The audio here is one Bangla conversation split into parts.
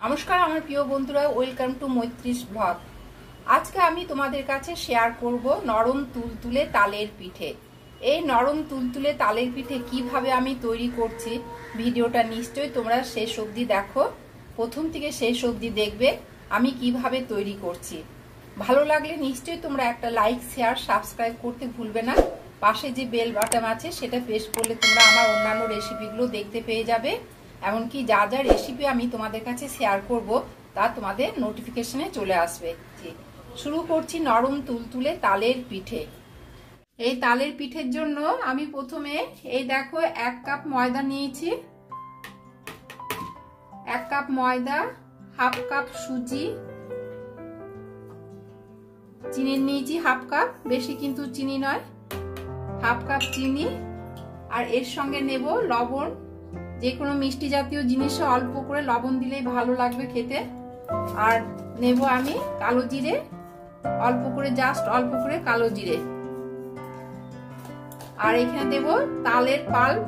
নমস্কার আমার প্রিয় বন্ধুরা, ওয়েলকাম টু মৈত্রীস ব্লগ। আজকে আমি তোমাদের কাছে শেয়ার করব নরম তুলতুলে তালের পিঠে। এই নরম তুলতুলে তালের পিঠে কিভাবে আমি তৈরি করছি, ভিডিওটা নিশ্চয়ই তোমরা শেষ অবধি দেখো। প্রথম থেকে শেষ অবধি দেখবে আমি কিভাবে তৈরি করছি। ভালো লাগলে নিশ্চয়ই তোমরা একটা লাইক, শেয়ার, সাবস্ক্রাইব করতে ভুলবে না। পাশে যে বেল বাটন আছে সেটা প্রেস করলে তোমরা আমার অন্যান্য রেসিপিগুলো দেখতে পেয়ে যাবে। এমনকি যা যা রেসিপি আমি তোমাদের কাছে শেয়ার করব তা তোমাদের নোটিফিকেশনে চলে আসবে। শুরু করছি নরম তুলতুলে তালের পিঠে। এই তালের পিঠের জন্য আমি প্রথমে এই দেখো 1 কাপ ময়দা নিয়েছি। 1 কাপ ময়দা, 1/2 কাপ সুজি, চিনি নিয়েছি 1/2 কাপ, বেশি কিন্তু চিনি নয়, 1/2 কাপ চিনি। আর এর সঙ্গে নেব লবণ। যে কোনো মিষ্টি জাতীয় জিনিসে অল্প করে লবণ দিলেই ভালো লাগবে খেতে। আর নেব আমি কালো জিরে, অল্প করে, জাস্ট অল্প করে কালো জিরে। আর এখানে দেব তালের পাল্প,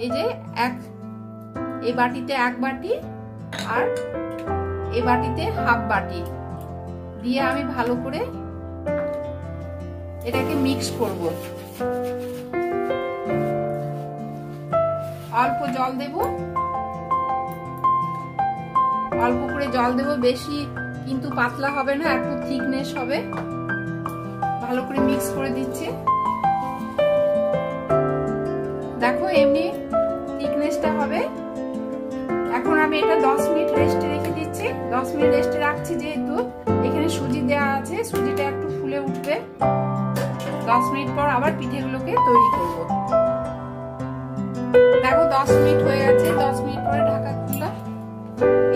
এই যে এই বাটিতে 1 বাটি আর এই বাটিতে 1/2 বাটি দিয়ে আমি ভালো করে এটাকে মিক্স করব। অল্প জল দেব, অল্প করে জল দেব, বেশি কিন্তু পাতলা হবে না, একটু থিকনেস হবে। ভালো করে মিক্স করে দিচ্ছি। দেখো এমনি থিকনেসটা হবে। এখন আমি এটা 10 মিনিট রেস্টে রেখে দিচ্ছি। 10 মিনিট রেস্টে রাখছি যেহেতু এখানে সুজি দেওয়া আছে, সুজিটা একটু ফুলে উঠবে। 10 মিনিট পর আবার পিঠেগুলোকে তৈরি করব। দেখো 10 মিনিট হয়ে গেছে। 10 মিনিট পরে ঢাকা খুললাম।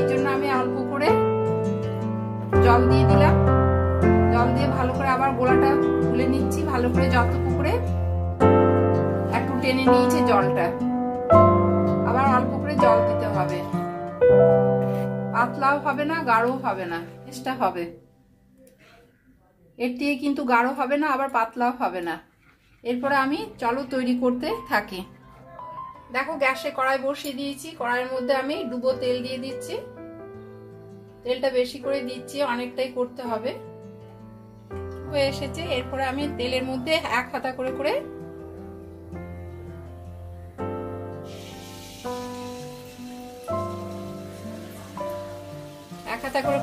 এই জন্য আমি অল্প করে জল দিয়ে দিলাম। জল দিয়ে ভালো করে আবার গোলাটা খুলে নিচ্ছি। ভালো করে যতটুকু করে একটু টেনে নিয়েছে জলটা, আবার অল্প করে জল দিতে হবে। পাতলাও হবে না, গাঢ়ও হবে না, চেষ্টা হবে। এর থেকে কিন্তু গাঢ় হবে না, আবার পাতলাও হবে না। এরপরে আমি চলো তৈরি করতে থাকি। দেখো গ্যাসে কড়াই বসিয়ে দিয়েছি। কড়াইয়ের মধ্যে আমি ডুবো তেল দিয়ে দিচ্ছি। তেলটা বেশি করে দিচ্ছি, অনেকটাই করতে হবে। হয়ে এসেছে। এরপরে আমি তেলের মধ্যে 1 হাতা করে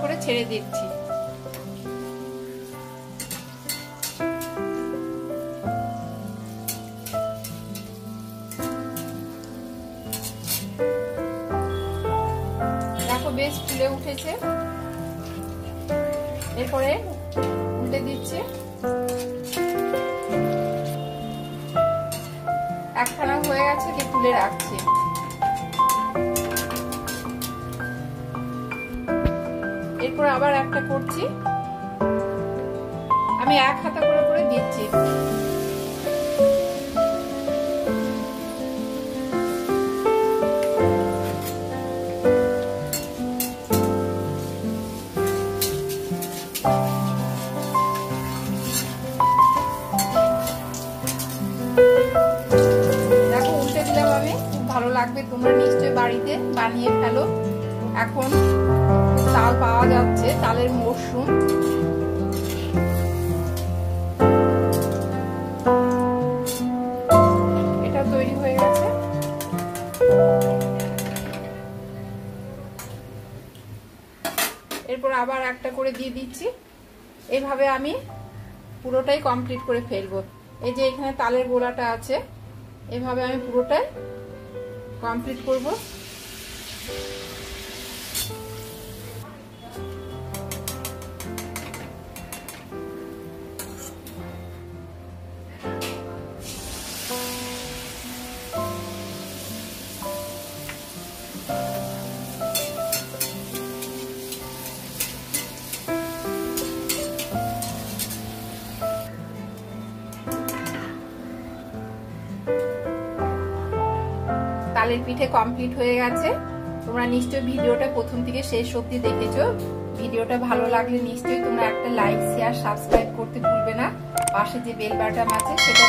করে ছেড়ে দিচ্ছি। বেশ ফুলে উঠেছে। এরপরে উল্টে দিচ্ছি। একখানা হয়ে গেছে, যে তুলে রাখছি। এরপর আবার একটা করছি। আমি 1 হাতা করে করে দিচ্ছি। ভালো লাগবে, তোমরা নিশ্চয়ই বাড়িতে বানিয়ে ফেলো। এখন তাল পাওয়া যাচ্ছে, তালের মরশুম। এটা তৈরি হয়ে গেছে। এরপর আবার একটা করে দিয়ে দিচ্ছি। এইভাবে আমি পুরোটাই কমপ্লিট করে ফেলবো। এই যে এখানে তালের গোলাটা আছে, এভাবে আমি পুরোটাই কমপ্লিট করব। তালের পিঠে কমপ্লিট হয়ে গেছে। তোমরা নিশ্চয়ই ভিডিওটা প্রথম থেকে শেষ অবধি দেখেছো। ভিডিওটা ভালো লাগলে নিশ্চয়ই তোমরা একটা লাইক, শেয়ার, সাবস্ক্রাইব করতে ভুলবে না। পাশে যে বেল বাটন আছে সেটা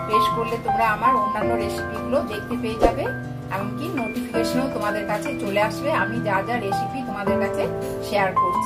প্রেস করলে তোমরা আমার অন্যান্য রেসিপিগুলো দেখতে পেয়ে যাবে। এমনকি নোটিফিকেশনও তোমাদের কাছে চলে আসবে আমি যা যা রেসিপি তোমাদের কাছে শেয়ার করছি।